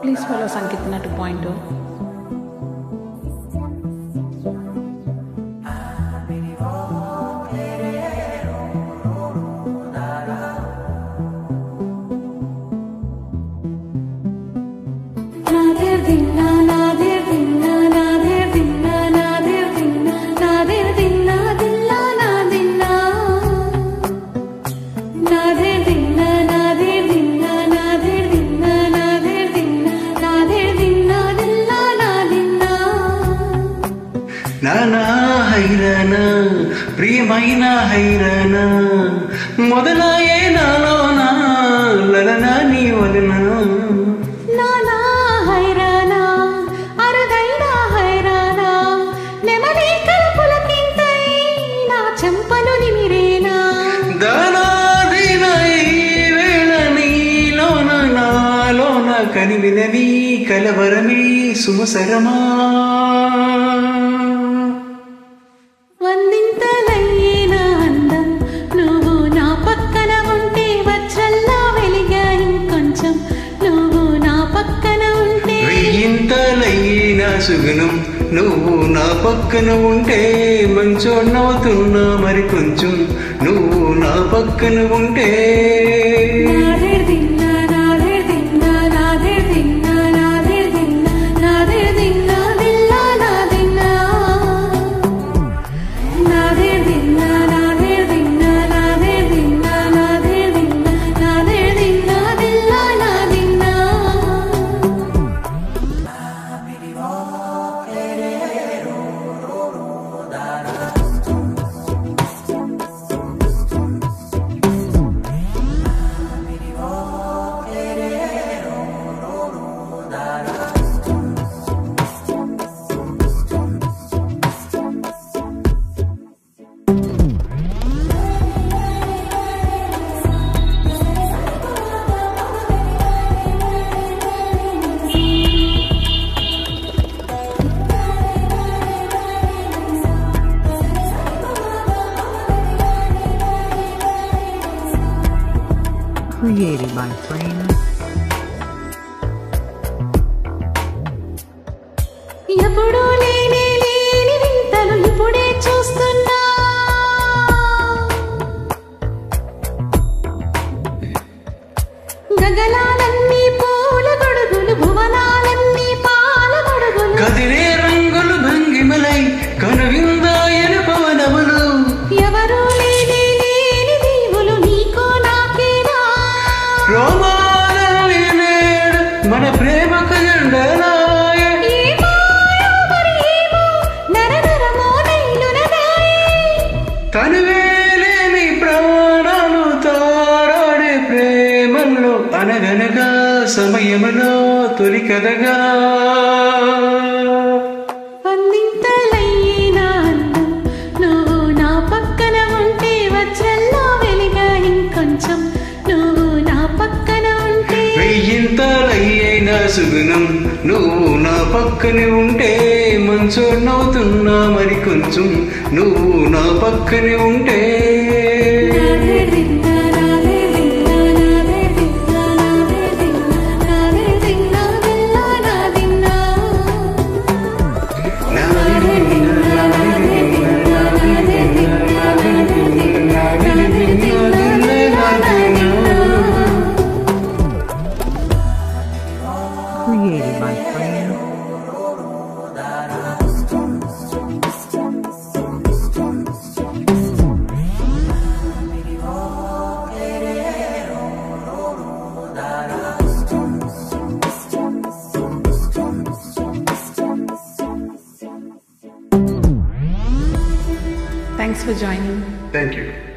Please follow Sankirtana to point 2. నానా హైరానా ప్రియమైన హైరానా మొదలాయే నాలోనా లలనా నీ వలన నానా హైరానా అరుదైన హైరానా నెమలి కలుపులకింతై నా చెంపలు నిమిరేనా దానాదీన ఈ వేళ నీలోన నాలోన కనివినవి కలవరమే సుమసరమా వందింతలయ్యేన అందం నువ్వు నా పక్కన ఉంటే వజ్రల్లా వెలిగా ఇంకొంచెం నువ్వు నా పక్కన ఉంటే వెయ్యింతలయ్యేన సుగుణం నువ్వు నా పక్కన ఉంటే మంచోన్నవుతున్నా మరి కొంచెం నువ్వు నా పక్కన ఉంటే Created by Frame. ఎప్పుడూ లేని వింతలు ఇప్పుడే చూస్తున్నా గగనాలన్నీ పూల గొడుగులు భువనాలన్నీ పాల గొడుగులు కదిరే రంగులు భంగిమలై కనువిందాయన పవనములు ఎవరూ లేని దీవులు నీకో నాకేనా రోమాలే నేడు మన ప్రేమకు జెండలాయ తనువేలేని ప్రాణాలు తారాడే ప్రేమల్లో అనగనగా సమయములో తొలి కథగా వందింతలయ్యేన అందం నువ్వు నా పక్కన ఉంటే వజ్రల్లా వెలిగా ఇంకొంచెం నువ్వు నా పక్కన ఉంటే వెయ్యింతలయ్యేన సుగుణం నువ్వు నా పక్కనే ఉంటే మంచోన్నవుతున్నా మరి కొంచెం నువ్వు నా పక్కనే ఉంటే Created by Frame. Thanks for joining. Thank you.